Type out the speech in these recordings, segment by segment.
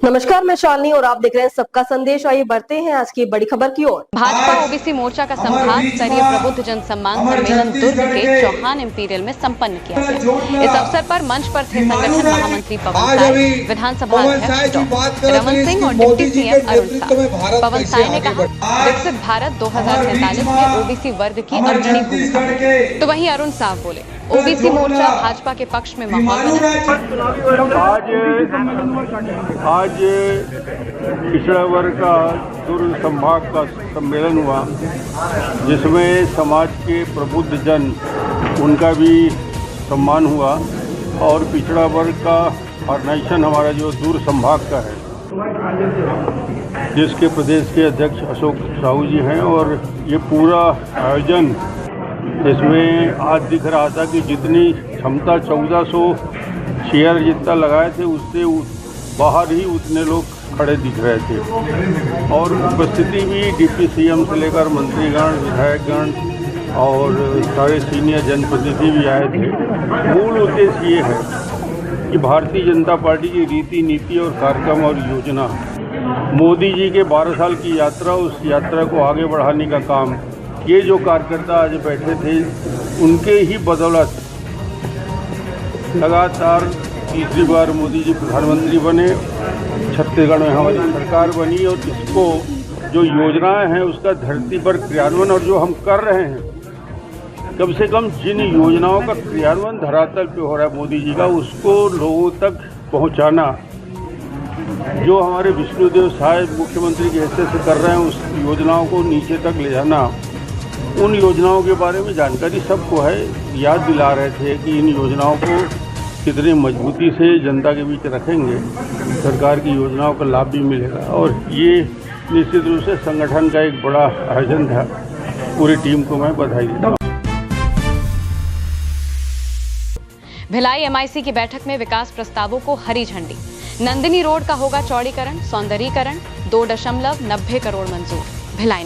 नमस्कार, मैं शालिनी और आप देख रहे हैं सबका संदेश। आइए बढ़ते हैं आज की बड़ी खबर की ओर। भाजपा ओबीसी मोर्चा का संभाग स्तरीय प्रबुद्ध जन सम्मान सम्मेलन दुर्ग के चौहान इंपीरियल में संपन्न किया गया। इस अवसर पर मंच पर थे संगठन महामंत्री पवन साय, विधानसभा अध्यक्ष डॉ. रमन सिंह और डिप्टी सीएम अरुण साह। पवन साय ने कहा, विकसित भारत 2047 में ओबीसी वर्ग की अग्रणी भूमिका। तो वहीं अरुण साह बोले, ओबीसी मोर्चा भाजपा के पक्ष में माहौल बना। आज पिछड़ा वर्ग का दुर्ग संभाग का सम्मेलन हुआ, जिसमें समाज के प्रबुद्ध जन उनका भी सम्मान हुआ और पिछड़ा वर्ग का ऑर्गेनाइजेशन हमारा जो दुर्ग संभाग का है, जिसके प्रदेश के अध्यक्ष अशोक साहू जी हैं। और ये पूरा आयोजन इसमें आज दिख रहा था कि जितनी क्षमता 1400 चेयर जितना लगाए थे, उससे बाहर ही उतने लोग खड़े दिख रहे थे। और उपस्थिति भी डिप्टी सीएम से लेकर मंत्रीगण, विधायकगण और सारे सीनियर जनप्रतिनिधि भी आए थे। मूल उद्देश्य ये है कि भारतीय जनता पार्टी की रीति नीति और कार्यक्रम और योजना, मोदी जी के 12 साल की यात्रा, उस यात्रा को आगे बढ़ाने का काम, ये जो कार्यकर्ता आज बैठे थे, उनके ही बदौलत लगातार तीसरी बार मोदी जी प्रधानमंत्री बने, छत्तीसगढ़ में हमारी सरकार बनी और इसको जो योजनाएं हैं उसका धरती पर क्रियान्वयन, और जो हम कर रहे हैं, कम से कम जिन योजनाओं का क्रियान्वयन धरातल पे हो रहा है मोदी जी का, उसको लोगों तक पहुंचाना, जो हमारे विष्णुदेव साहब मुख्यमंत्री की हैसियत से कर रहे हैं, उस योजनाओं को नीचे तक ले जाना, उन योजनाओं के बारे में जानकारी सबको है। याद दिला रहे थे कि इन योजनाओं को कितनी मजबूती से जनता के बीच रखेंगे, सरकार की योजनाओं का लाभ भी मिलेगा। और ये निश्चित रूप से संगठन का एक बड़ा आयोजन था। पूरी टीम को मैं बधाई देता हूँ। भिलाई एमआईसी की बैठक में विकास प्रस्तावों को हरी झंडी। नंदिनी रोड का होगा चौड़ीकरण, सौंदर्यीकरण, 2.90 करोड़ मंजूर। भिलाई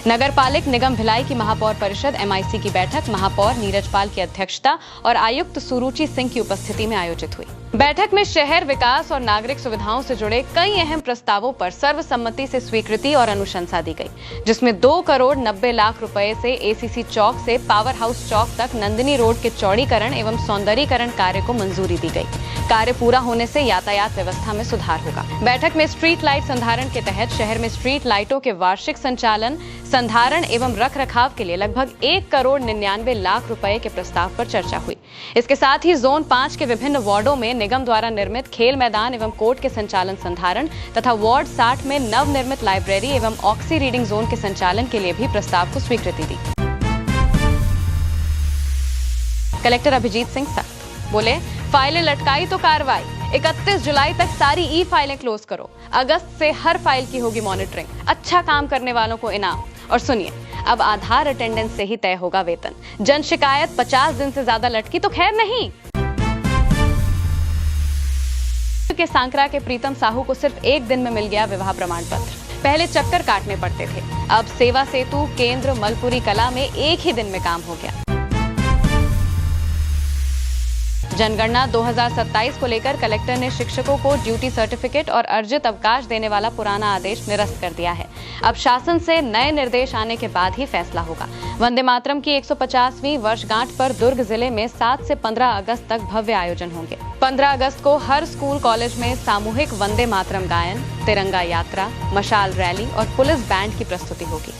नगर पालिक निगम भिलाई की महापौर परिषद एमआईसी की बैठक महापौर नीरज पाल की अध्यक्षता और आयुक्त सुरुचि सिंह की उपस्थिति में आयोजित हुई। बैठक में शहर विकास और नागरिक सुविधाओं से जुड़े कई अहम प्रस्तावों पर सर्वसम्मति से स्वीकृति और अनुशंसा दी गई, जिसमें 2 करोड़ 90 लाख रुपए से एसीसी चौक से पावर हाउस चौक तक नंदिनी रोड के चौड़ीकरण एवं सौंदर्यीकरण कार्य को मंजूरी दी गई। कार्य पूरा होने से यातायात व्यवस्था में सुधार होगा। बैठक में स्ट्रीट लाइट संधारण के तहत शहर में स्ट्रीट लाइटों के वार्षिक संचालन, संधारण एवं रख रखाव के लिए लगभग 1 करोड़ 99 लाख रुपए के प्रस्ताव पर चर्चा हुई। इसके साथ ही जोन 5 के विभिन्न वार्डों में निगम द्वारा निर्मित खेल मैदान एवं कोर्ट के संचालन संधारण तथा वार्ड 60 में नवनिर्मित लाइब्रेरी एवं ऑक्सी रीडिंग जोन के संचालन के लिए भी प्रस्ताव को स्वीकृति दी। कलेक्टर अभिजीत सिंह सख्त बोले, फाइलें लटकाई तो कार्रवाई। 31 जुलाई तक सारी ई फाइलें क्लोज करो। अगस्त से हर फाइल की होगी मॉनिटरिंग। अच्छा काम करने वालों को इनाम। और सुनिए, अब आधार अटेंडेंस से ही तय होगा वेतन। जन शिकायत 50 दिन से ज्यादा लटकी तो खैर नहीं। के सांकरा के प्रीतम साहू को सिर्फ 1 दिन में मिल गया विवाह प्रमाण पत्र। पहले चक्कर काटने पड़ते थे, अब सेवा सेतु केंद्र मलपुरी कला में 1 ही दिन में काम हो गया। जनगणना 2027 को लेकर कलेक्टर ने शिक्षकों को ड्यूटी सर्टिफिकेट और अर्जित अवकाश देने वाला पुराना आदेश निरस्त कर दिया है। अब शासन से नए निर्देश आने के बाद ही फैसला होगा। वंदे मातरम की 150वीं वर्षगांठ पर दुर्ग जिले में 7 से 15 अगस्त तक भव्य आयोजन होंगे। 15 अगस्त को हर स्कूल कॉलेज में सामूहिक वंदे मातरम गायन, तिरंगा यात्रा, मशाल रैली और पुलिस बैंड की प्रस्तुति होगी।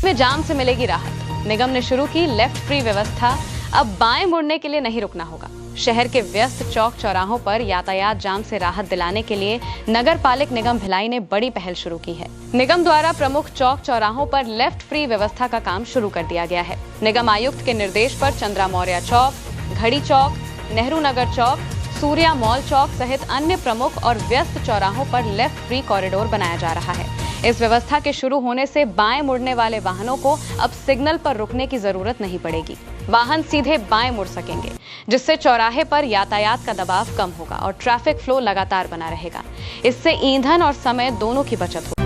में जाम से मिलेगी राहत। निगम ने शुरू की लेफ्ट फ्री व्यवस्था। अब बाएं मुड़ने के लिए नहीं रुकना होगा। शहर के व्यस्त चौक चौराहों पर यातायात जाम से राहत दिलाने के लिए नगर पालिक निगम भिलाई ने बड़ी पहल शुरू की है। निगम द्वारा प्रमुख चौक चौराहों पर लेफ्ट फ्री व्यवस्था का काम शुरू कर दिया गया है। निगम आयुक्त के निर्देश पर चंद्रा मौर्य चौक, घड़ी चौक, नेहरू नगर चौक, सूर्या मॉल चौक सहित अन्य प्रमुख और व्यस्त चौराहों पर लेफ्ट फ्री कॉरिडोर बनाया जा रहा है। इस व्यवस्था के शुरू होने से बाएं मुड़ने वाले वाहनों को अब सिग्नल पर रुकने की जरूरत नहीं पड़ेगी। वाहन सीधे बाएं मुड़ सकेंगे, जिससे चौराहे पर यातायात का दबाव कम होगा और ट्रैफिक फ्लो लगातार बना रहेगा। इससे ईंधन और समय दोनों की बचत होगी।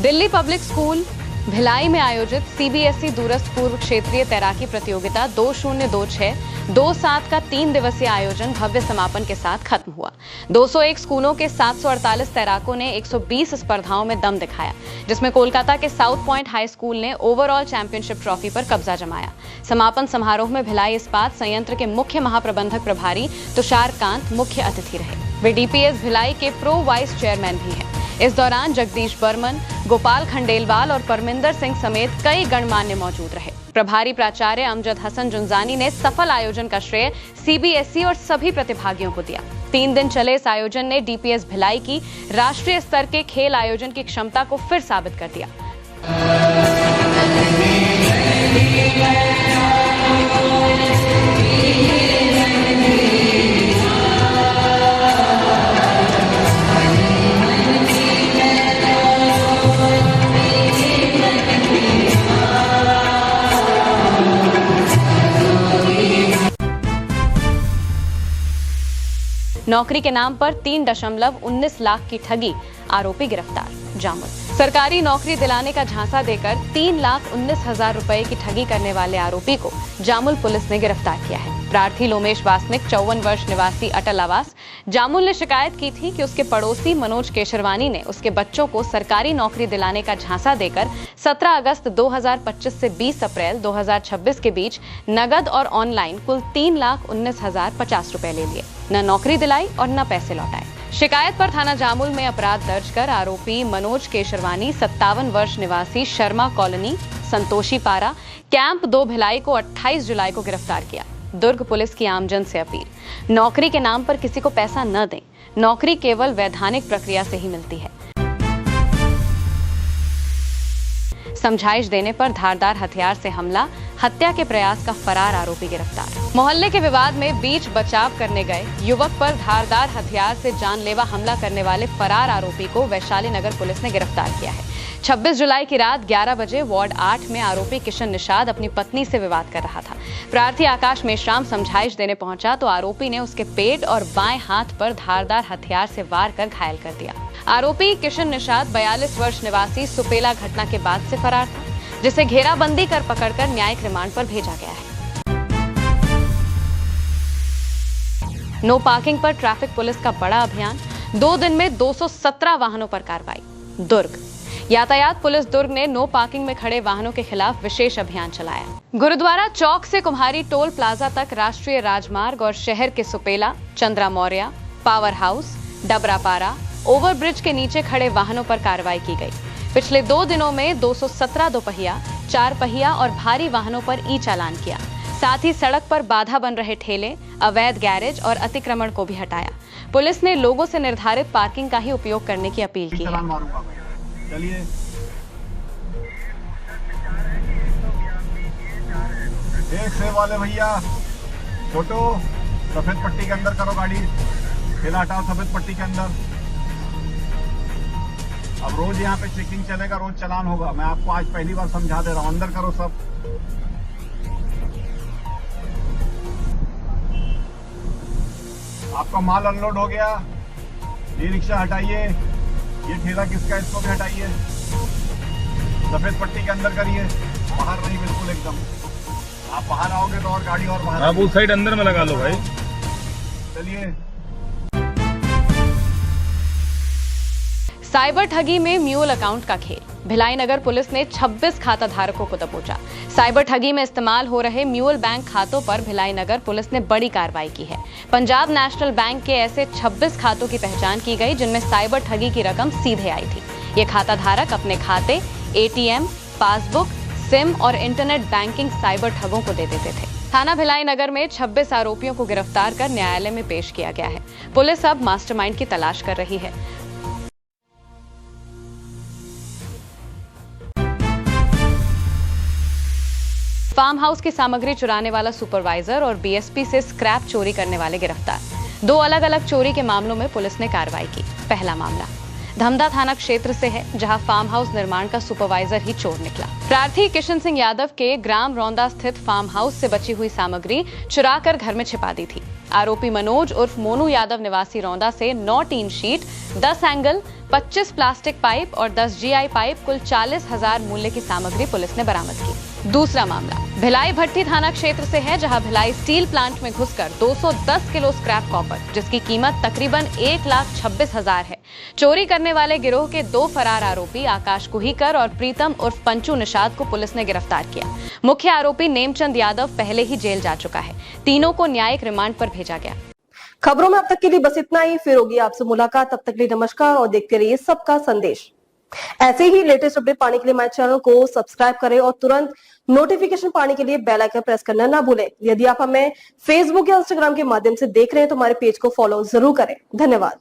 दिल्ली पब्लिक स्कूल भिलाई में आयोजित सीबीएसई दूरस्थ पूर्व क्षेत्रीय तैराकी प्रतियोगिता 2026-27 का 3 दिवसीय आयोजन भव्य समापन के साथ खत्म हुआ। 201 स्कूलों के 748 तैराकों ने 120 स्पर्धाओं में दम दिखाया, जिसमें कोलकाता के साउथ पॉइंट हाई स्कूल ने ओवरऑल चैंपियनशिप ट्रॉफी पर कब्जा जमाया। समापन समारोह में भिलाई इस्पात संयंत्र के मुख्य महाप्रबंधक प्रभारी तुषार कांत मुख्य अतिथि रहे। वे डीपीएस भिलाई के प्रो वाइस चेयरमैन भी हैं। इस दौरान जगदीश बर्मन, गोपाल खंडेलवाल और परमिंदर सिंह समेत कई गणमान्य मौजूद रहे। प्रभारी प्राचार्य अमजद हसन जुंजानी ने सफल आयोजन का श्रेय सीबीएसई और सभी प्रतिभागियों को दिया। 3 दिन चले इस आयोजन ने डीपीएस भिलाई की राष्ट्रीय स्तर के खेल आयोजन की क्षमता को फिर साबित कर दिया। नौकरी के नाम पर 3.19 लाख की ठगी, आरोपी गिरफ्तार। जामुल सरकारी नौकरी दिलाने का झांसा देकर 3,19,000 रुपए की ठगी करने वाले आरोपी को जामुल पुलिस ने गिरफ्तार किया है। प्रार्थी लोमेश वासनिक 54 वर्ष निवासी अटल आवास जामुल ने शिकायत की थी कि उसके पड़ोसी मनोज केशरवानी ने उसके बच्चों को सरकारी नौकरी दिलाने का झांसा देकर 17 अगस्त 2025 से 20 अप्रैल 2026 के बीच नगद और ऑनलाइन कुल 3,19,050 रुपए ले लिए। न नौकरी दिलाई और न पैसे लौटाए। शिकायत पर थाना जामुल में अपराध दर्ज कर आरोपी मनोज केशरवानी 57 वर्ष निवासी शर्मा कॉलोनी संतोषी पारा कैंप 2 भिलाई को 28 जुलाई को गिरफ्तार किया। दुर्ग पुलिस की आमजन से अपील, नौकरी के नाम पर किसी को पैसा न दें। नौकरी केवल वैधानिक प्रक्रिया से ही मिलती है। समझाइश देने पर धारदार हथियार से हमला, हत्या के प्रयास का फरार आरोपी गिरफ्तार। मोहल्ले के विवाद में बीच बचाव करने गए युवक पर धारदार हथियार से जानलेवा हमला करने वाले फरार आरोपी को वैशाली नगर पुलिस ने गिरफ्तार किया है। 26 जुलाई की रात 11 बजे वार्ड 8 में आरोपी किशन निषाद अपनी पत्नी से विवाद कर रहा था। प्रार्थी आकाश मेश्राम समझाइश देने पहुंचा तो आरोपी ने उसके पेट और बाएं हाथ पर धारदार हथियार से वार कर घायल कर दिया। आरोपी किशन निषाद 42 वर्ष निवासी सुपेला घटना के बाद से फरार था, जिसे घेराबंदी कर पकड़कर न्यायिक रिमांड पर भेजा गया है। नो पार्किंग पर ट्रैफिक पुलिस का बड़ा अभियान, 2 दिन में 217 वाहनों पर कार्रवाई। दुर्ग यातायात पुलिस दुर्ग ने नो पार्किंग में खड़े वाहनों के खिलाफ विशेष अभियान चलाया। गुरुद्वारा चौक से कुम्हारी टोल प्लाजा तक राष्ट्रीय राजमार्ग और शहर के Supela, Chandra Maurya, power house, Dabrapara, overbridge के नीचे खड़े वाहनों पर कार्रवाई की गई। पिछले 2 दिनों में 217 दोपहिया, 4 पहिया और भारी वाहनों पर ई चालान किया। साथ ही सड़क पर बाधा बन रहे ठेले, अवैध गैरेज और अतिक्रमण को भी हटाया। पुलिस ने लोगों से निर्धारित पार्किंग का ही उपयोग करने की अपील की है। चलिए एक सेव वाले भैया, फोटो सफेद पट्टी के अंदर करो गाड़ी, ठेला हटाओ सफेद पट्टी के अंदर। अब रोज यहाँ पे चेकिंग चलेगा, रोज चालान होगा। मैं आपको आज पहली बार समझा दे रहा हूँ, अंदर करो सब। आपका माल अनलोड हो गया, ये रिक्शा हटाइए, ये ठेला किसका, इसको भी हटाइए, सफेद पट्टी के अंदर करिए, बाहर नहीं, बिल्कुल एकदम। आप बाहर आओगे तो और गाड़ी और बाहर, आप उस साइड अंदर में लगा लो भाई। चलिए। साइबर ठगी में म्यूल अकाउंट का खेल, भिलाई नगर पुलिस ने 26 खाता धारकों को दबोचा। साइबर ठगी में इस्तेमाल हो रहे म्यूल बैंक खातों पर भिलाई नगर पुलिस ने बड़ी कार्रवाई की है। पंजाब नेशनल बैंक के ऐसे 26 खातों की पहचान की गई जिनमें साइबर ठगी की रकम सीधे आई थी। ये खाता धारक अपने खाते, एटीएम, पासबुक, सिम और इंटरनेट बैंकिंग साइबर ठगों को दे देते थे। थाना भिलाई नगर में 26 आरोपियों को गिरफ्तार कर न्यायालय में पेश किया गया है। पुलिस अब मास्टरमाइंड की तलाश कर रही है। फार्म हाउस की सामग्री चुराने वाला सुपरवाइजर और बीएसपी से स्क्रैप चोरी करने वाले गिरफ्तार। 2 अलग अलग चोरी के मामलों में पुलिस ने कार्रवाई की। पहला मामला, धमदा थाना क्षेत्र से है, जहां फार्म हाउस निर्माण का सुपरवाइजर ही चोर निकला। प्रार्थी किशन सिंह यादव के ग्राम रौंदा स्थित फार्म हाउस से बची हुई सामग्री चुराकर घर में छिपा दी थी। आरोपी मनोज उर्फ मोनू यादव निवासी रौंदा से 9 tin sheet, 10 angle, 25 plastic pipe और 10 जीआई पाइप, कुल 40,000 मूल्य की सामग्री पुलिस ने बरामद की। दूसरा मामला भिलाई भट्टी थाना क्षेत्र से है, जहां भिलाई स्टील प्लांट में घुसकर 210 किलो स्क्रैप कॉपर, जिसकी कीमत तकरीबन 1,26,000 है, चोरी करने वाले गिरोह के 2 फरार आरोपी आकाश कुहीकर और प्रीतम उर्फ पंचू निषाद को पुलिस ने गिरफ्तार किया। मुख्य आरोपी नेमचंद यादव पहले ही जेल जा चुका है। तीनों को न्यायिक रिमांड पर भेजा गया। खबरों में अब तक के लिए बस इतना ही। फिर होगी आपसे मुलाकात, तब तक के लिए नमस्कार और देखते रहिए सबका संदेश। ऐसे ही लेटेस्ट अपडेट पाने के लिए हमारे चैनल को सब्सक्राइब करें और तुरंत नोटिफिकेशन पाने के लिए बेल आइकन प्रेस करना ना भूलें। यदि आप हमें फेसबुक या इंस्टाग्राम के माध्यम से देख रहे हैं तो हमारे पेज को फॉलो जरूर करें। धन्यवाद।